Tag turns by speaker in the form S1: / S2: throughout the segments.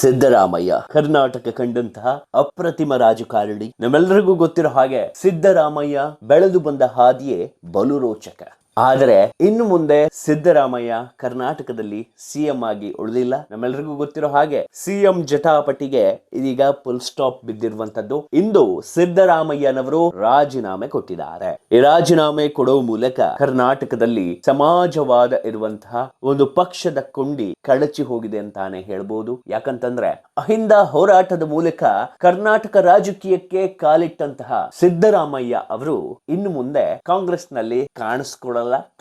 S1: ಸಿದ್ದರಾಮಯ್ಯ ಕರ್ನಾಟಕ ಕಂಡಂತಹ ಅಪ್ರತಿಮ ರಾಜಕಾರಣಿ. ನಮ್ಮೆಲ್ಲರಿಗೂ ಗೊತ್ತಿರೋ ಹಾಗೆ ಸಿದ್ದರಾಮಯ್ಯ ಬೆಳೆದು ಬಂದ ಹಾದಿಯೇ ಬಲು ರೋಚಕ. ಆದರೆ ಇನ್ನು ಮುಂದೆ ಸಿದ್ದರಾಮಯ್ಯ ಕರ್ನಾಟಕದಲ್ಲಿ ಸಿಎಂ ಆಗಿ ಉಳಿದಿಲ್ಲ. ನಮ್ಮೆಲ್ಲರಿಗೂ ಗೊತ್ತಿರೋ ಹಾಗೆ ಸಿಎಂ ಜಟಾಪಟಿಗೆ ಇದೀಗ ಫುಲ್ ಸ್ಟಾಪ್ ಬಿದ್ದಿರುವಂತದ್ದು. ಇಂದು ಸಿದ್ದರಾಮಯ್ಯನವರು ರಾಜೀನಾಮೆ ಕೊಟ್ಟಿದ್ದಾರೆ. ಈ ರಾಜೀನಾಮೆ ಕೊಡುವ ಮೂಲಕ ಕರ್ನಾಟಕದಲ್ಲಿ ಸಮಾಜವಾದ ಇರುವಂತಹ ಒಂದು ಪಕ್ಷದ ಕೊಂಡಿ ಕಳಚಿ ಹೋಗಿದೆ ಅಂತಾನೆ ಹೇಳ್ಬೋದು. ಯಾಕಂತಂದ್ರೆ ಅಹಿಂದ ಹೋರಾಟದ ಮೂಲಕ ಕರ್ನಾಟಕ ರಾಜಕೀಯಕ್ಕೆ ಕಾಲಿಟ್ಟಂತಹ ಸಿದ್ದರಾಮಯ್ಯ ಅವರು ಇನ್ನು ಮುಂದೆ ಕಾಂಗ್ರೆಸ್ ನಲ್ಲಿ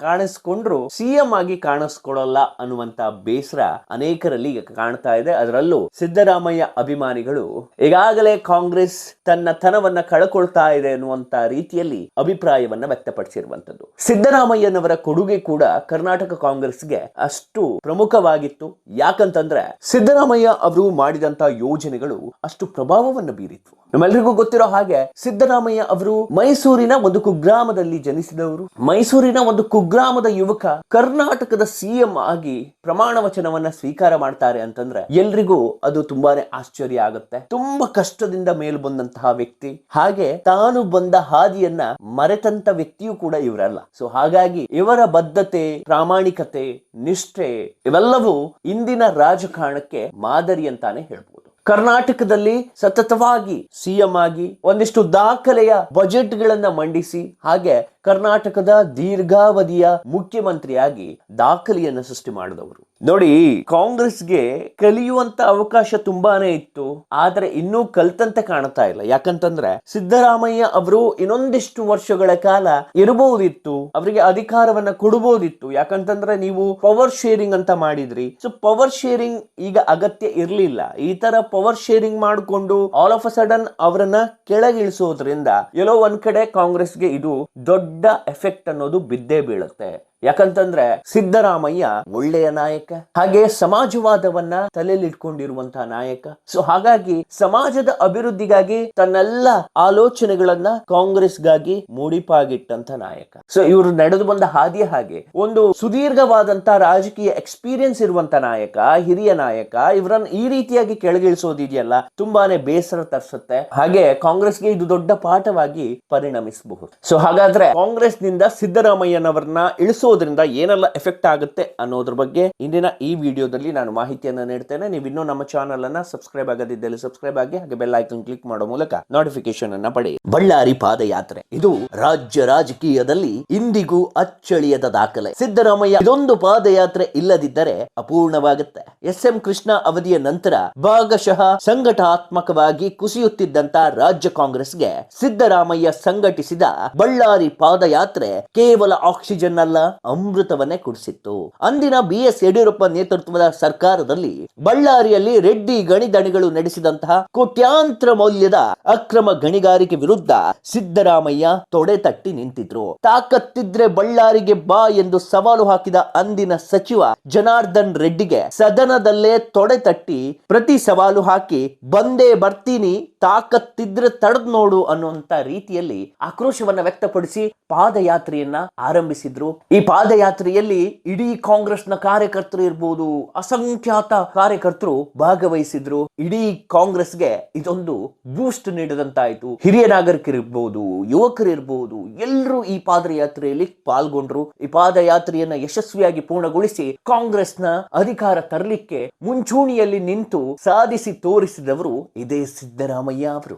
S1: ಕಾಣಿಸ್ಕೊಂಡ್ರು ಸಿಎಂ ಆಗಿ ಕಾಣಿಸ್ಕೊಳ್ಳಲ್ಲ ಅನ್ನುವಂತ ಬೇಸರ ಅನೇಕರಲ್ಲಿ ಕಾಣ್ತಾ ಇದೆ. ಅದರಲ್ಲೂ ಸಿದ್ದರಾಮಯ್ಯ ಅಭಿಮಾನಿಗಳು ಈಗಾಗಲೇ ಕಾಂಗ್ರೆಸ್ ತನ್ನ ತನವನ್ನ ಕಳ್ಕೊಳ್ತಾ ಇದೆ ಅನ್ನುವಂತ ರೀತಿಯಲ್ಲಿ ಅಭಿಪ್ರಾಯವನ್ನ ವ್ಯಕ್ತಪಡಿಸಿರುವಂತದ್ದು. ಸಿದ್ದರಾಮಯ್ಯನವರ ಕೊಡುಗೆ ಕೂಡ ಕರ್ನಾಟಕ ಕಾಂಗ್ರೆಸ್ಗೆ ಅಷ್ಟು ಪ್ರಮುಖವಾಗಿತ್ತು. ಯಾಕಂತಂದ್ರೆ ಸಿದ್ದರಾಮಯ್ಯ ಅವರು ಮಾಡಿದಂತ ಯೋಜನೆಗಳು ಅಷ್ಟು ಪ್ರಭಾವವನ್ನು ಬೀರಿದ್ವು. ನಮ್ಮೆಲ್ಲರಿಗೂ ಗೊತ್ತಿರೋ ಹಾಗೆ ಸಿದ್ದರಾಮಯ್ಯ ಅವರು ಮೈಸೂರಿನ ಒಂದು ಕುಗ್ರಾಮದಲ್ಲಿ ಜನಿಸಿದವರು. ಮೈಸೂರಿನ ಒಂದು ಕುಗ್ರಾಮದ ಯುವಕ ಕರ್ನಾಟಕದ ಸಿಎಂ ಆಗಿ ಪ್ರಮಾಣ ವಚನವನ್ನ ಸ್ವೀಕಾರ ಮಾಡ್ತಾರೆ ಅಂತಂದ್ರೆ ಎಲ್ರಿಗೂ ಅದು ತುಂಬಾನೇ ಆಶ್ಚರ್ಯ ಆಗುತ್ತೆ. ತುಂಬಾ ಕಷ್ಟದಿಂದ ಮೇಲ್ ಬಂದಂತಹ ವ್ಯಕ್ತಿ, ಹಾಗೆ ತಾನು ಬಂದ ಹಾದಿಯನ್ನ ಮರೆತಂತ ವ್ಯಕ್ತಿಯೂ ಕೂಡ ಇವರಲ್ಲ. ಸೊ ಹಾಗಾಗಿ ಇವರ ಬದ್ಧತೆ, ಪ್ರಾಮಾಣಿಕತೆ, ನಿಷ್ಠೆ ಇವೆಲ್ಲವೂ ಇಂದಿನ ರಾಜಕಾರಣಕ್ಕೆ ಮಾದರಿ ಅಂತಾನೆ ಹೇಳ್ಬೋದು. ಕರ್ನಾಟಕದಲ್ಲಿ ಸತತವಾಗಿ ಸಿಎಂ ಆಗಿ ಒಂದಿಷ್ಟು ದಾಖಲೆಯ ಬಜೆಟ್ ಗಳನ್ನ ಮಂಡಿಸಿ, ಹಾಗೆ ಕರ್ನಾಟಕದ ದೀರ್ಘಾವಧಿಯ ಮುಖ್ಯಮಂತ್ರಿಯಾಗಿ ದಾಖಲೆಯನ್ನು ಸೃಷ್ಟಿ ಮಾಡಿದವರು. ನೋಡಿ, ಕಾಂಗ್ರೆಸ್ಗೆ ಕಲಿಯುವಂತ ಅವಕಾಶ ತುಂಬಾನೇ ಇತ್ತು, ಆದ್ರೆ ಇನ್ನೂ ಕಲ್ತಂತೆ ಕಾಣ್ತಾ ಇಲ್ಲ. ಯಾಕಂತಂದ್ರೆ ಸಿದ್ದರಾಮಯ್ಯ ಅವರು ಇನ್ನೊಂದಿಷ್ಟು ವರ್ಷಗಳ ಕಾಲ ಇರಬಹುದಿತ್ತು, ಅವರಿಗೆ ಅಧಿಕಾರವನ್ನ ಕೊಡಬಹುದಿತ್ತು. ಯಾಕಂತಂದ್ರೆ ನೀವು ಪವರ್ ಶೇರಿಂಗ್ ಅಂತ ಮಾಡಿದ್ರಿ. ಸೊ ಪವರ್ ಶೇರಿಂಗ್ ಈಗ ಅಗತ್ಯ ಇರ್ಲಿಲ್ಲ. ಈ ತರ ಪವರ್ ಶೇರಿಂಗ್ ಮಾಡಿಕೊಂಡು ಆಲ್ ಆಫ್ ಅ ಸಡನ್ ಅವರನ್ನ ಕೆಳಗಿಳಿಸೋದ್ರಿಂದ ಎಲ್ಲೋ ಒಂದ್ ಕಡೆ ಕಾಂಗ್ರೆಸ್ಗೆ ಇದು ದೊಡ್ಡ ಎಫೆಕ್ಟ್ ಅನ್ನೋದು ಬಿದ್ದೇ ಬೀಳುತ್ತೆ. ಯಾಕಂತಂದ್ರೆ ಸಿದ್ದರಾಮಯ್ಯ ಒಳ್ಳೆಯ ನಾಯಕ, ಹಾಗೆ ಸಮಾಜವಾದವನ್ನ ತಲೆಯಲ್ಲಿ ಇಟ್ಕೊಂಡಿರುವಂತಹ ನಾಯಕ. ಸೊ ಹಾಗಾಗಿ ಸಮಾಜದ ಅಭಿವೃದ್ಧಿಗಾಗಿ ತನ್ನೆಲ್ಲ ಆಲೋಚನೆಗಳನ್ನ ಕಾಂಗ್ರೆಸ್ಗಾಗಿ ಮುಡಿಪಾಗಿಟ್ಟಂತ ನಾಯಕ. ಸೊ ಇವರು ನಡೆದು ಬಂದ ಹಾದಿಯ ಹಾಗೆ ಒಂದು ಸುದೀರ್ಘವಾದಂತ ರಾಜಕೀಯ ಎಕ್ಸ್ಪೀರಿಯನ್ಸ್ ಇರುವಂತ ನಾಯಕ, ಹಿರಿಯ ನಾಯಕ. ಇವರನ್ನ ಈ ರೀತಿಯಾಗಿ ಕೆಳಗಿಳಿಸೋದಿದೆಯಲ್ಲ, ತುಂಬಾನೇ ಬೇಸರ ತರಿಸುತ್ತೆ. ಹಾಗೆ ಕಾಂಗ್ರೆಸ್ಗೆ ಇದು ದೊಡ್ಡ ಪಾಠವಾಗಿ ಪರಿಣಮಿಸಬಹುದು. ಸೊ ಹಾಗಾದ್ರೆ ಕಾಂಗ್ರೆಸ್ ನಿಂದ ಸಿದ್ದರಾಮಯ್ಯನವರನ್ನ ಇಳಿಸೋದ್ರಿಂದ ಏನೆಲ್ಲ ಎಫೆಕ್ಟ್ ಆಗುತ್ತೆ ಅನ್ನೋದ್ರ ಬಗ್ಗೆ ಇಂದಿನ ಈ ವಿಡಿಯೋದಲ್ಲಿ ನಾನು ಮಾಹಿತಿಯನ್ನ ನೀಡ್ತೇನೆ. ನೀವು ಇನ್ನೂ ನಮ್ಮ ಚಾನೆಲ್ ಅನ್ನ ಸಬ್ಸ್ಕ್ರೈಬ್ ಆಗದಿದ್ದಲ್ಲಿ ಸಬ್ಸ್ಕ್ರೈಬ್ ಆಗಿ, ಹಾಗೆ ಬೆಲ್ ಐಕಾನ್ ಕ್ಲಿಕ್ ಮಾಡೋ ಮೂಲಕ ನೋಟಿಫಿಕೇಶನ್ ಅನ್ನ ಪಡೆಯಿರಿ. ಬಳ್ಳಾರಿ ಪಾದಯಾತ್ರೆ ಇದು ರಾಜ್ಯ ರಾಜಕೀಯದಲ್ಲಿ ಇಂದಿಗೂ ಅಚ್ಚಳಿಯದ ದಾಖಲೆ. ಸಿದ್ದರಾಮಯ್ಯ ಇದೊಂದು ಪಾದಯಾತ್ರೆ ಇಲ್ಲದಿದ್ದರೆ ಅಪೂರ್ಣವಾಗುತ್ತೆ. ಎಸ್.ಎಂ. ಕೃಷ್ಣ ಅವಧಿಯ ನಂತರ ಭಾಗಶಃ ಸಂಘಟನಾತ್ಮಕವಾಗಿ ಕುಸಿಯುತ್ತಿದ್ದಂತ ರಾಜ್ಯ ಕಾಂಗ್ರೆಸ್ಗೆ ಸಿದ್ದರಾಮಯ್ಯ ಸಂಘಟಿಸಿದ ಬಳ್ಳಾರಿ ಪಾದಯಾತ್ರೆ ಕೇವಲ ಆಕ್ಸಿಜನ್ ಅಲ್ಲ, ಅಮೃತವನ್ನೇ ಕುಡಿಸಿತ್ತು. ಅಂದಿನ ಬಿ.ಎಸ್. ಯಡಿಯೂರಪ್ಪ ನೇತೃತ್ವದ ಸರ್ಕಾರದಲ್ಲಿ ಬಳ್ಳಾರಿಯಲ್ಲಿ ರೆಡ್ಡಿ ಗಣಿದಣಿಗಳು ನಡೆಸಿದಂತಹ ಕೋಟ್ಯಾಂತರ ಮೌಲ್ಯದ ಅಕ್ರಮ ಗಣಿಗಾರಿಕೆ ವಿರುದ್ಧ ಸಿದ್ದರಾಮಯ್ಯ ತೊಡೆ ತಟ್ಟಿ ನಿಂತಿದ್ರು. ತಾಕತ್ತಿದ್ರೆ ಬಳ್ಳಾರಿಗೆ ಬಾ ಎಂದು ಸವಾಲು ಹಾಕಿದ ಅಂದಿನ ಸಚಿವ ಜನಾರ್ದನ್ ರೆಡ್ಡಿಗೆ ಸದನದಲ್ಲೇ ತೊಡೆ ತಟ್ಟಿ ಪ್ರತಿ ಸವಾಲು ಹಾಕಿ ಬಂದೇ ಬರ್ತೀನಿ, ತಾಕತ್ತಿದ್ರೆ ತಡೆದ್ ನೋಡು ಅನ್ನುವಂತ ರೀತಿಯಲ್ಲಿ ಆಕ್ರೋಶವನ್ನ ವ್ಯಕ್ತಪಡಿಸಿ ಪಾದಯಾತ್ರೆಯನ್ನ ಆರಂಭಿಸಿದ್ರು. ಈ ಪಾದಯಾತ್ರೆಯಲ್ಲಿ ಇಡೀ ಕಾಂಗ್ರೆಸ್ನ ಕಾರ್ಯಕರ್ತರು ಇರ್ಬೋದು, ಅಸಂಖ್ಯಾತ ಕಾರ್ಯಕರ್ತರು ಭಾಗವಹಿಸಿದ್ರು. ಇಡೀ ಕಾಂಗ್ರೆಸ್ಗೆ ಇದೊಂದು ಬೂಸ್ಟ್ ನೀಡಿದಂತಾಯ್ತು. ಹಿರಿಯ ನಾಗರಿಕರಿರ್ಬೋದು, ಯುವಕರಿರ್ಬೋದು, ಎಲ್ಲರೂ ಈ ಪಾದಯಾತ್ರೆಯಲ್ಲಿ ಪಾಲ್ಗೊಂಡ್ರು. ಈ ಪಾದಯಾತ್ರೆಯನ್ನ ಯಶಸ್ವಿಯಾಗಿ ಪೂರ್ಣಗೊಳಿಸಿ ಕಾಂಗ್ರೆಸ್ನ ಅಧಿಕಾರ ತರಲಿಕ್ಕೆ ಮುಂಚೂಣಿಯಲ್ಲಿ ನಿಂತು ಸಾಧಿಸಿ ತೋರಿಸಿದವರು ಇದೇ ಸಿದ್ದರಾಮಯ್ಯ ಅವರು.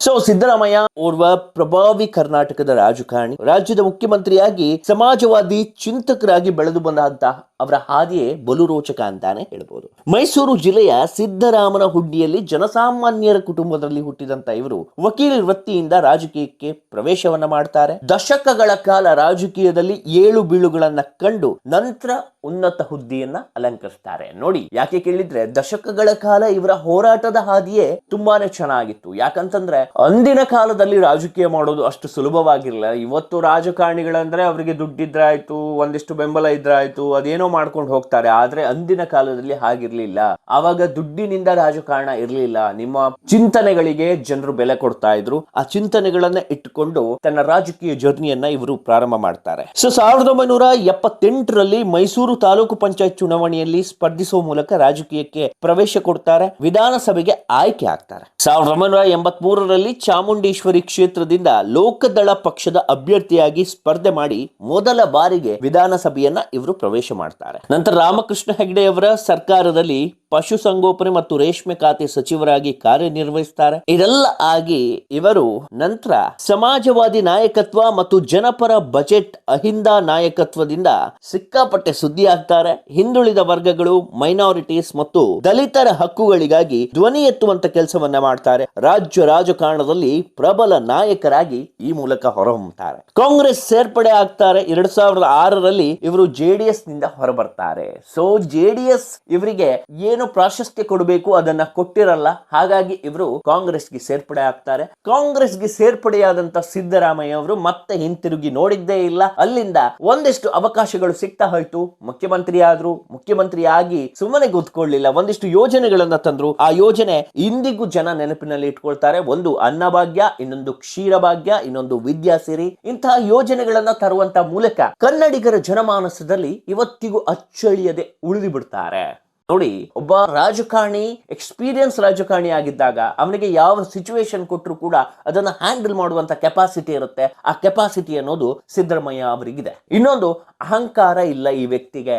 S1: ಸೊ ಸಿದ್ದರಾಮಯ್ಯ ಓರ್ವ ಪ್ರಭಾವಿ ಕರ್ನಾಟಕದ ರಾಜಕಾರಣಿ, ರಾಜ್ಯದ ಮುಖ್ಯಮಂತ್ರಿಯಾಗಿ ಸಮಾಜವಾದಿ ಚಿಂತಕರಾಗಿ ಬೆಳೆದು ಬಂದಂತಹ ಅವರ ಹಾದಿಯೇ ಬಲು ರೋಚಕ ಅಂತಾನೆ ಹೇಳ್ಬೋದು. ಮೈಸೂರು ಜಿಲ್ಲೆಯ ಸಿದ್ದರಾಮನ ಹುಡ್ಡಿಯಲ್ಲಿ ಜನಸಾಮಾನ್ಯರ ಕುಟುಂಬದಲ್ಲಿ ಹುಟ್ಟಿದಂತ ಇವರು ವಕೀಲ ವೃತ್ತಿಯಿಂದ ರಾಜಕೀಯಕ್ಕೆ ಪ್ರವೇಶವನ್ನ ಮಾಡ್ತಾರೆ. ದಶಕಗಳ ಕಾಲ ರಾಜಕೀಯದಲ್ಲಿ ಏಳು ಬೀಳುಗಳನ್ನ ಕಂಡು ನಂತರ ಉನ್ನತ ಹುದ್ದೆಯನ್ನ ಅಲಂಕರಿಸ್ತಾರೆ. ನೋಡಿ, ಯಾಕೆ ಕೇಳಿದ್ರೆ ದಶಕಗಳ ಕಾಲ ಇವರ ಹೋರಾಟದ ಹಾದಿಯೇ ತುಂಬಾನೇ ಚೆನ್ನಾಗಿತ್ತು. ಯಾಕಂತಂದ್ರೆ ಅಂದಿನ ಕಾಲದಲ್ಲಿ ರಾಜಕೀಯ ಮಾಡೋದು ಅಷ್ಟು ಸುಲಭವಾಗಿರಲಿಲ್ಲ. ಇವತ್ತು ರಾಜಕಾರಣಿಗಳಂದ್ರೆ ಅವರಿಗೆ ದುಡ್ಡಿದ್ರೆ ಆಯ್ತು, ಒಂದಿಷ್ಟು ಬೆಂಬಲ ಇದ್ರೆ ಆಯ್ತು, ಅದೇನೋ ಮಾಡ್ಕೊಂಡು ಹೋಗ್ತಾರೆ. ಆದ್ರೆ ಅಂದಿನ ಕಾಲದಲ್ಲಿ ಹಾಗಿರ್ಲಿಲ್ಲ. ಆವಾಗ ದುಡ್ಡಿನಿಂದ ರಾಜಕಾರಣ ಇರ್ಲಿಲ್ಲ. ನಿಮ್ಮ ಚಿಂತನೆಗಳಿಗೆ ಜನರು ಬೆಲೆ ಕೊಡ್ತಾ ಇದ್ರು. ಆ ಚಿಂತನೆಗಳನ್ನ ಇಟ್ಟುಕೊಂಡು ತನ್ನ ರಾಜಕೀಯ ಜರ್ನಿಯನ್ನ ಇವರು ಪ್ರಾರಂಭ ಮಾಡ್ತಾರೆ. ಸೊ 1978ರಲ್ಲಿ ಮೈಸೂರು ತಾಲೂಕು ಪಂಚಾಯತ್ ಚುನಾವಣೆಯಲ್ಲಿ ಸ್ಪರ್ಧಿಸುವ ಮೂಲಕ ರಾಜಕೀಯಕ್ಕೆ ಪ್ರವೇಶ ಕೊಡ್ತಾರೆ. ವಿಧಾನಸಭೆಗೆ ಆಯ್ಕೆ ಆಗ್ತಾರೆ. 1983ರಲ್ಲಿ ಚಾಮುಂಡೇಶ್ವರಿ ಕ್ಷೇತ್ರದಿಂದ ಲೋಕದಳ ಪಕ್ಷದ ಅಭ್ಯರ್ಥಿಯಾಗಿ ಸ್ಪರ್ಧೆ ಮಾಡಿ ಮೊದಲ ಬಾರಿಗೆ ವಿಧಾನಸಭೆಯನ್ನ ಇವರು ಪ್ರವೇಶ ಮಾಡ್ತಾರೆ. ನಂತರ ರಾಮಕೃಷ್ಣ ಹೆಗಡೆ ಅವರ ಸರ್ಕಾರದಲ್ಲಿ ಪಶುಸಂಗೋಪನೆ ಮತ್ತು ರೇಷ್ಮೆ ಖಾತೆ ಸಚಿವರಾಗಿ ಕಾರ್ಯನಿರ್ವಹಿಸುತ್ತಾರೆ. ಇದೆಲ್ಲ ಆಗಿ ಇವರು ನಂತರ ಸಮಾಜವಾದಿ ನಾಯಕತ್ವ ಮತ್ತು ಜನಪರ ಬಜೆಟ್ ಅಹಿಂದ ನಾಯಕತ್ವದಿಂದ ಸಿಕ್ಕಾಪಟ್ಟೆ ಸುದ್ದಿ ಆಗ್ತಾರೆ. ಹಿಂದುಳಿದ ವರ್ಗಗಳು, ಮೈನಾರಿಟೀಸ್ ಮತ್ತು ದಲಿತರ ಹಕ್ಕುಗಳಿಗಾಗಿ ಧ್ವನಿ ಎತ್ತುವಂತ ಕೆಲಸವನ್ನ ಮಾಡ್ತಾರೆ. ರಾಜ್ಯ ರಾಜಕಾರಣದಲ್ಲಿ ಪ್ರಬಲ ನಾಯಕರಾಗಿ ಈ ಮೂಲಕ ಹೊರಹೊಮ್ಮುತ್ತಾರೆ. ಕಾಂಗ್ರೆಸ್ ಸೇರ್ಪಡೆ ಆಗ್ತಾರೆ. 2006ರಲ್ಲಿ ಇವರು ಜೆಡಿಎಸ್ ನಿಂದ ಹೊರಬರ್ತಾರೆ. ಸೊ ಜೆಡಿಎಸ್ ಇವರಿಗೆ ಏನು ಪ್ರಾಶಸ್ತ್ಯ ಕೊಡಬೇಕು ಅದನ್ನ ಕೊಟ್ಟಿರಲ್ಲ. ಹಾಗಾಗಿ ಇವರು ಕಾಂಗ್ರೆಸ್ಗೆ ಸೇರ್ಪಡೆ ಆಗ್ತಾರೆ. ಕಾಂಗ್ರೆಸ್ಗೆ ಸೇರ್ಪಡೆಯಾದಂತ ಸಿದ್ದರಾಮಯ್ಯ ಅವರು ಮತ್ತೆ ಹಿಂತಿರುಗಿ ನೋಡಿದ್ದೇ ಇಲ್ಲ. ಅಲ್ಲಿಂದ ಒಂದಿಷ್ಟು ಅವಕಾಶಗಳು ಸಿಗ್ತಾ ಹೋಯ್ತು. ಮುಖ್ಯಮಂತ್ರಿ ಆದ್ರು. ಮುಖ್ಯಮಂತ್ರಿ ಆಗಿ ಸುಮ್ಮನೆ ಕೂತ್ಕೊಳ್ಳಿಲ್ಲ. ಒಂದಿಷ್ಟು ಯೋಜನೆಗಳನ್ನ ತಂದ್ರು. ಆ ಯೋಜನೆ ಇಂದಿಗೂ ಜನ ನೆನಪಿನಲ್ಲಿ ಇಟ್ಕೊಳ್ತಾರೆ. ಒಂದು ಅನ್ನಭಾಗ್ಯ, ಇನ್ನೊಂದು ಕ್ಷೀರಭಾಗ್ಯ, ಇನ್ನೊಂದು ವಿದ್ಯಾಸಿರಿ. ಇಂತಹ ಯೋಜನೆಗಳನ್ನ ತರುವಂತ ಮೂಲಕ ಕನ್ನಡಿಗರ ಜನಮಾನಸದಲ್ಲಿ ಇವತ್ತಿಗೂ ಅಚ್ಚಳಿಯದೆ ಉಳಿದು ಬಿಡ್ತಾರೆ. ನೋಡಿ, ಒಬ್ಬ ರಾಜಕಾರಣಿ ಎಕ್ಸ್ಪೀರಿಯನ್ಸ್ ರಾಜಕಾರಣಿ ಆಗಿದ್ದಾಗ ಅವನಿಗೆ ಯಾವ ಸಿಚುವೇಶನ್ ಕೊಟ್ಟರು ಕೂಡ ಅದನ್ನ ಹ್ಯಾಂಡಲ್ ಮಾಡುವಂತ ಕೆಪಾಸಿಟಿ ಇರುತ್ತೆ. ಆ ಕೆಪಾಸಿಟಿ ಅನ್ನೋದು ಸಿದ್ದರಾಮಯ್ಯ ಅವರಿಗಿದೆ. ಇನ್ನೊಂದು, ಅಹಂಕಾರ ಇಲ್ಲ ಈ ವ್ಯಕ್ತಿಗೆ.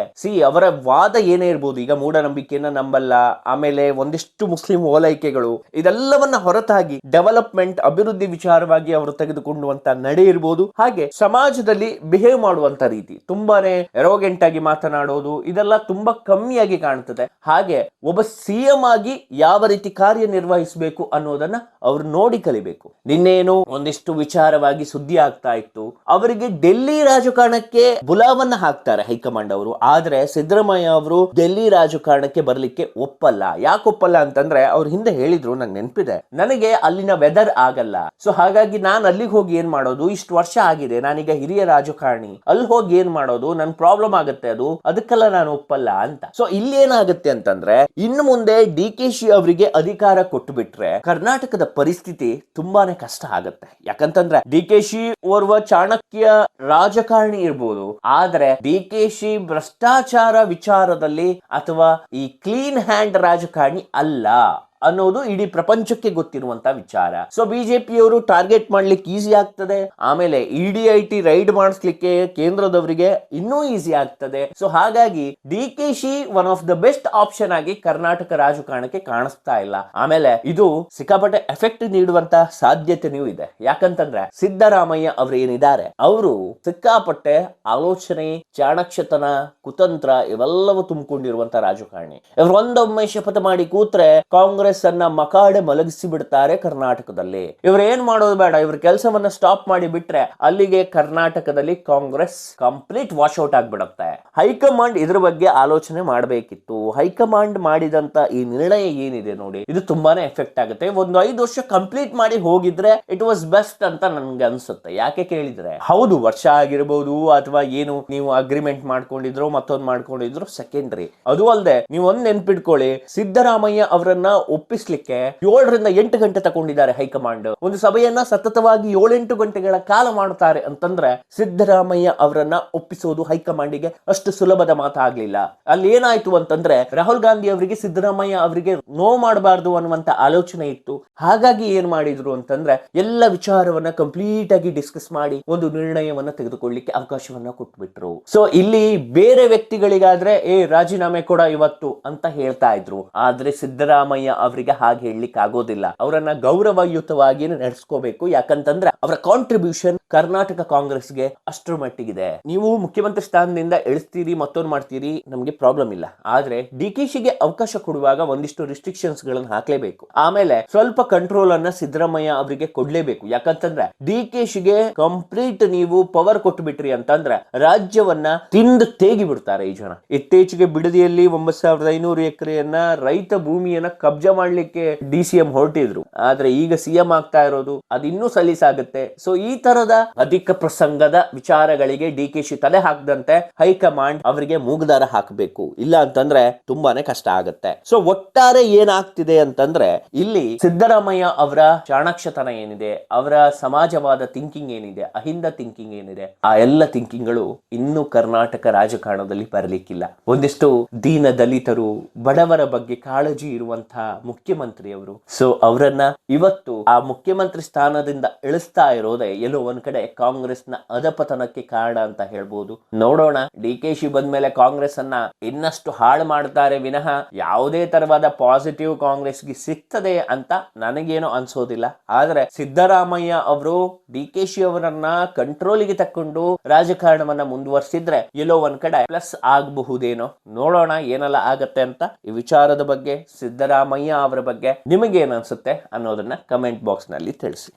S1: ಅವರ ವಾದ ಏನೇ ಇರ್ಬೋದು, ಈಗ ಮೂಢನಂಬಿಕೆಯನ್ನ ನಂಬಲ್ಲ, ಆಮೇಲೆ ಒಂದಿಷ್ಟು ಮುಸ್ಲಿಂ ಓಲೈಕೆಗಳು, ಇದೆಲ್ಲವನ್ನ ಹೊರತಾಗಿ ಡೆವಲಪ್ಮೆಂಟ್, ಅಭಿವೃದ್ಧಿ ವಿಚಾರವಾಗಿ ಅವರು ತೆಗೆದುಕೊಂಡುವಂತ ನಡೆ ಇರ್ಬೋದು, ಹಾಗೆ ಸಮಾಜದಲ್ಲಿ ಬಿಹೇವ್ ಮಾಡುವಂತ ರೀತಿ, ತುಂಬಾನೇ ಎರೋಗೆಂಟ್ ಆಗಿ ಮಾತನಾಡೋದು, ಇದೆಲ್ಲ ತುಂಬಾ ಕಮ್ಮಿಯಾಗಿ ಕಾಣ್ತದೆ. ಹಾಗೆ ಒಬ್ಬ ಸಿಎಂ ಆಗಿ ಯಾವ ರೀತಿ ಕಾರ್ಯನಿರ್ವಹಿಸಬೇಕು ಅನ್ನೋದನ್ನ ಅವರು ನೋಡಿ ಕಲಿಬೇಕು. ನಿನ್ನೇನು ಒಂದಿಷ್ಟು ವಿಚಾರವಾಗಿ ಸುದ್ದಿ ಆಗ್ತಾ ಇತ್ತು. ಅವರಿಗೆ ಡೆಲ್ಲಿ ರಾಜಕಾರಣಕ್ಕೆ ಬುಲಾವನ್ನ ಹಾಕ್ತಾರೆ ಹೈಕಮಾಂಡ್ ಅವರು. ಆದ್ರೆ ಸಿದ್ದರಾಮಯ್ಯ ಅವರು ಡೆಲ್ಲಿ ರಾಜಕಾರಣಕ್ಕೆ ಬರ್ಲಿಕ್ಕೆ ಒಪ್ಪಲ್ಲ. ಯಾಕೆ ಒಪ್ಪಲ್ಲ ಅಂತಂದ್ರೆ ಅವ್ರ ಹಿಂದೆ ಹೇಳಿದ್ರು, ನಂಗೆ ನೆನಪಿದೆ, ನನಗೆ ಅಲ್ಲಿನ ವೆದರ್ ಆಗಲ್ಲ. ಸೊ ಹಾಗಾಗಿ ನಾನು ಅಲ್ಲಿಗೆ ಹೋಗಿ ಏನ್ ಮಾಡೋದು, ಇಷ್ಟು ವರ್ಷ ಆಗಿದೆ, ನಾನೀಗ ಹಿರಿಯ ರಾಜಕಾರಣಿ, ಅಲ್ಲಿ ಹೋಗಿ ಏನ್ ಮಾಡೋದು, ನನ್ ಪ್ರಾಬ್ಲಮ್ ಆಗುತ್ತೆ, ಅದಕ್ಕೆಲ್ಲ ನಾನು ಒಪ್ಪಲ್ಲ ಅಂತ. ಸೊ ಇಲ್ಲಿ ಏನಾಗುತ್ತೆ ಅಂತಂದ್ರೆ, ಇನ್ನು ಮುಂದೆ ಡಿ.ಕೆ.ಶಿ ಅವರಿಗೆ ಅಧಿಕಾರ ಕೊಟ್ಟು ಬಿಟ್ರೆ ಕರ್ನಾಟಕದ ಪರಿಸ್ಥಿತಿ ತುಂಬಾನೇ ಕಷ್ಟ ಆಗುತ್ತೆ. ಯಾಕಂತಂದ್ರೆ ಡಿ.ಕೆ.ಶಿ ಓರ್ವ ಚಾಣಕ್ಯ ರಾಜಕಾರಣಿ ಇರ್ಬೋದು, ಆದ್ರೆ ಡಿ.ಕೆ.ಶಿ ಭ್ರಷ್ಟಾಚಾರ ವಿಚಾರದಲ್ಲಿ ಅಥವಾ ಈ ಕ್ಲೀನ್ ಹ್ಯಾಂಡ್ ರಾಜಕಾರಣಿ ಅಲ್ಲ ಅನ್ನೋದು ಇಡೀ ಪ್ರಪಂಚಕ್ಕೆ ಗೊತ್ತಿರುವಂತ ವಿಚಾರ. ಸೊ ಬಿಜೆಪಿಯವರು ಟಾರ್ಗೆಟ್ ಮಾಡ್ಲಿಕ್ಕೆ ಈಸಿ ಆಗ್ತದೆ. ಆಮೇಲೆ ಇಡಿಐಟಿ ರೈಡ್ ಮಾಡಿಸ್ಲಿಕ್ಕೆ ಕೇಂದ್ರದವರಿಗೆ ಇನ್ನೂ ಈಸಿ ಆಗ್ತದೆ. ಸೊ ಹಾಗಾಗಿ DKShi one of the best option ಆಗಿ ಕರ್ನಾಟಕ ರಾಜಕಾರಣಕ್ಕೆ ಕಾಣಿಸ್ತಾ ಇಲ್ಲ. ಆಮೇಲೆ ಇದು ಸಿಕ್ಕಾಪಟ್ಟೆ ಎಫೆಕ್ಟ್ ನೀಡುವಂತ ಸಾಧ್ಯತೆಯೂ ಇದೆ. ಯಾಕಂತಂದ್ರೆ ಸಿದ್ದರಾಮಯ್ಯ ಅವರು ಏನಿದ್ದಾರೆ, ಅವರು ಸಿಕ್ಕಾಪಟ್ಟೆ ಆಲೋಚನೆ, ಚಾಣಕ್ಷತನ, ಕುತಂತ್ರ ಇವೆಲ್ಲವೂ ತುಂಬಿಕೊಂಡಿರುವಂತ ರಾಜಕಾರಣಿ. ಇವರು ಒಂದೊಮ್ಮೆ ಶಪಥ ಮಾಡಿ ಕೂತ್ರೆ ಕಾಂಗ್ರೆಸ್ ಅನ್ನ ಮಕಾಡೆ ಮಲಗಿಸಿ ಬಿಡ್ತಾರೆ ಕರ್ನಾಟಕದಲ್ಲಿ. ಇವ್ರು ಏನ್ ಮಾಡೋದು ಬೇಡ, ಇವ್ರ ಕೆಲಸವನ್ನ ಸ್ಟಾಪ್ ಮಾಡಿ ಬಿಟ್ರೆ ಅಲ್ಲಿಗೆ ಕರ್ನಾಟಕದಲ್ಲಿ ಕಾಂಗ್ರೆಸ್ ಕಂಪ್ಲೀಟ್ ವಾಶ್ ಔಟ್ ಆಗ್ಬಿಡುತ್ತೆ. ಹೈಕಮಾಂಡ್ ಇದ್ರ ಬಗ್ಗೆ ಆಲೋಚನೆ ಮಾಡಬೇಕಿತ್ತು. ಹೈಕಮಾಂಡ್ ಮಾಡಿದಂತ ಈ ನಿರ್ಣಯ ಏನಿದೆ ನೋಡಿ, ಇದು ತುಂಬಾನೇ ಎಫೆಕ್ಟ್ ಆಗುತ್ತೆ. ಒಂದು 5 ವರ್ಷ ಕಂಪ್ಲೀಟ್ ಮಾಡಿ ಹೋಗಿದ್ರೆ ಇಟ್ ವಾಸ್ ಬೆಸ್ಟ್ ಅಂತ ನನ್ಗೆ ಅನ್ಸುತ್ತೆ. ಯಾಕೆ ಕೇಳಿದ್ರೆ, ಹೌದು ವರ್ಷ ಆಗಿರ್ಬೋದು ಅಥವಾ ಏನು ನೀವು ಅಗ್ರಿಮೆಂಟ್ ಮಾಡ್ಕೊಂಡಿದ್ರು ಮತ್ತೊಂದು ಮಾಡ್ಕೊಂಡಿದ್ರು ಸೆಕೆಂಡ್ರಿ. ಅದು ಅಲ್ಲದೆ ನೀವು ಒಂದ್ ನೆನ್ಪಿಟ್ಕೊಳ್ಳಿ, ಸಿದ್ದರಾಮಯ್ಯ ಅವರನ್ನ ಒಪ್ಪಿಸ್ಲಿಕ್ಕೆ 7 ರಿಂದ 8 ಗಂಟೆ ತಗೊಂಡಿದ್ದಾರೆ ಹೈಕಮಾಂಡ್. ಒಂದು ಸಭೆಯನ್ನ ಸತತವಾಗಿ 7-8 ಗಂಟೆಗಳ ಕಾಲ ಮಾಡ್ತಾರೆ ಅಂತಂದ್ರೆ ಸಿದ್ದರಾಮಯ್ಯ ಅವರನ್ನ ಒಪ್ಪಿಸೋದು ಹೈಕಮಾಂಡಿಗೆ ಅಷ್ಟು ಸುಲಭದ ಮಾತಾಗ್ಲಿಲ್ಲ. ಅಲ್ಲಿ ಏನಾಯ್ತು ಅಂತಂದ್ರೆ, ರಾಹುಲ್ ಗಾಂಧಿ ಅವರಿಗೆ ಸಿದ್ದರಾಮಯ್ಯ ಅವರಿಗೆ ನೋವು ಮಾಡಬಾರ್ದು ಅನ್ನುವಂತ ಆಲೋಚನೆ ಇತ್ತು. ಹಾಗಾಗಿ ಏನ್ ಮಾಡಿದ್ರು ಅಂತಂದ್ರೆ, ಎಲ್ಲ ವಿಚಾರವನ್ನ ಕಂಪ್ಲೀಟ್ ಆಗಿ ಡಿಸ್ಕಸ್ ಮಾಡಿ ಒಂದು ನಿರ್ಣಯವನ್ನ ತೆಗೆದುಕೊಳ್ಳಿಕ್ಕೆ ಅವಕಾಶವನ್ನ ಕೊಟ್ಬಿಟ್ರು. ಸೊ ಇಲ್ಲಿ ಬೇರೆ ವ್ಯಕ್ತಿಗಳಿಗಾದ್ರೆ ರಾಜೀನಾಮೆ ಕೂಡ ಇವತ್ತು ಅಂತ ಹೇಳ್ತಾ ಇದ್ರು. ಆದ್ರೆ ಸಿದ್ದರಾಮಯ್ಯ ಅವರಿಗೆ ಹಾಗೆ ಹೇಳಲಿಕ್ಕೆ ಆಗೋದಿಲ್ಲ. ಅವರನ್ನ ಗೌರವಯುತವಾಗಿ ನಡೆಸ್ಕೋಬೇಕು. ಯಾಕಂತಂದ್ರೆ ಅವರ ಕಾಂಟ್ರಿಬ್ಯೂಷನ್ ಕರ್ನಾಟಕ ಕಾಂಗ್ರೆಸ್ಗೆ ಅಷ್ಟರ ಮಟ್ಟಿಗಿದೆ. ನೀವು ಮುಖ್ಯಮಂತ್ರಿ ಸ್ಥಾನದಿಂದ ಇಳಿಸ್ತೀರಿ, ಮತ್ತೊಂದು ಮಾಡ್ತೀರಿ, ನಮ್ಗೆ ಪ್ರಾಬ್ಲಮ್ ಇಲ್ಲ. ಆದ್ರೆ ಡಿಕೆಶಿಗೆ ಅವಕಾಶ ಕೊಡುವಾಗ ಒಂದಿಷ್ಟು ರಿಸ್ಟ್ರಿಕ್ಷನ್ಸ್ ಗಳನ್ನ ಹಾಕ್ಲೇಬೇಕು. ಆಮೇಲೆ ಸ್ವಲ್ಪ ಕಂಟ್ರೋಲ್ ಅನ್ನ ಸಿದ್ದರಾಮಯ್ಯ ಅವರಿಗೆ ಕೊಡ್ಲೇಬೇಕು. ಯಾಕಂತಂದ್ರೆ ಡಿಕೆಶಿಗೆ ಕಂಪ್ಲೀಟ್ ನೀವು ಪವರ್ ಕೊಟ್ಟು ಬಿಟ್ರಿ ಅಂತಂದ್ರೆ ರಾಜ್ಯವನ್ನ ತಿಂದು ತೇಗಿ ಬಿಡ್ತಾರೆ ಈ ಜನ. ಇತ್ತೀಚೆಗೆ ಬಿಡದಿಯಲ್ಲಿ 9500 ಎಕರೆಯನ್ನ ರೈತ ಭೂಮಿಯನ್ನ ಕಬ್ಜಾ ಮಾಡ್ಲಿಕ್ಕೆ DCM ಹೊರಟಿದ್ರು. ಆದ್ರೆ ಈಗ CM ಆಗ್ತಾ ಇರೋದು ಅದು ಇನ್ನೂ ಸಲೀಸಾಗುತ್ತೆ. ಸೊ ಈ ತರದ ಅಧಿಕ ಪ್ರಸಂಗದ ವಿಚಾರಗಳಿಗೆ ಡಿಕೆಶಿ ತಲೆ ಹಾಕದಂತೆ ಹೈಕಮಾಂಡ್ ಅವರಿಗೆ ಮೂಗುದಾರ ಹಾಕಬೇಕು. ಇಲ್ಲ ಅಂತಂದ್ರೆ ತುಂಬಾನೇ ಕಷ್ಟ ಆಗುತ್ತೆ. ಸೊ ಒಟ್ಟಾರೆ ಏನಾಗ್ತಿದೆ ಅಂತಂದ್ರೆ ಇಲ್ಲಿ ಸಿದ್ದರಾಮಯ್ಯ ಅವರ ಚಾಣಾಕ್ಷತನ ಏನಿದೆ, ಅವರ ಸಮಾಜವಾದ ಥಿಂಕಿಂಗ್ ಏನಿದೆ, ಅಹಿಂದ ಥಿಂಕಿಂಗ್ ಏನಿದೆ, ಆ ಎಲ್ಲ ಥಿಂಕಿಂಗ್ ಗಳು ಇನ್ನೂ ಕರ್ನಾಟಕ ರಾಜಕಾರಣದಲ್ಲಿ ಬರಲಿಕ್ಕಿಲ್ಲ. ಒಂದಿಷ್ಟು ದೀನ ದಲಿತರು, ಬಡವರ ಬಗ್ಗೆ ಕಾಳಜಿ ಇರುವಂತಹ ಮುಖ್ಯಮಂತ್ರಿಯವರು, ಸೊ ಅವರನ್ನ ಇವತ್ತು ಆ ಮುಖ್ಯಮಂತ್ರಿ ಸ್ಥಾನದಿಂದ ಇಳಿಸ್ತಾ ಇರೋದೇ ಎಲ್ಲೋ ಒಂದ್ ಕಡೆ ಕಾಂಗ್ರೆಸ್ನ ಅಧಪತನಕ್ಕೆ ಕಾರಣ ಅಂತ ಹೇಳ್ಬೋದು. ನೋಡೋಣ, ಡಿಕೆಶಿ ಬಂದ್ಮೇಲೆ ಕಾಂಗ್ರೆಸ್ ಅನ್ನ ಇನ್ನಷ್ಟು ಹಾಳು ಮಾಡ್ತಾರೆ ವಿನಃ ಯಾವುದೇ ತರವಾದ ಪಾಸಿಟಿವ್ ಕಾಂಗ್ರೆಸ್ಗೆ ಸಿಗ್ತದೆ ಅಂತ ನನಗೇನೋ ಅನ್ಸೋದಿಲ್ಲ. ಆದ್ರೆ ಸಿದ್ದರಾಮಯ್ಯ ಅವರು ಡಿಕೆಶಿ ಅವರನ್ನ ಕಂಟ್ರೋಲಿಗೆ ತಕ್ಕೊಂಡು ರಾಜಕಾರಣವನ್ನ ಮುಂದುವರಿಸಿದ್ರೆ ಎಲ್ಲೋ ಒಂದ್ ಕಡೆ ಪ್ಲಸ್ ಆಗಬಹುದೇನೋ. ನೋಡೋಣ ಏನೆಲ್ಲ ಆಗತ್ತೆ ಅಂತ. ಈ ವಿಚಾರದ ಬಗ್ಗೆ, ಸಿದ್ದರಾಮಯ್ಯ ಅವರ ಬಗ್ಗೆ ನಿಮಗೆ ಏನ್ ಅನ್ಸುತ್ತೆ ಅನ್ನೋದನ್ನ ಕಮೆಂಟ್ ಬಾಕ್ಸ್ ನಲ್ಲಿ ತಿಳಿಸಿ.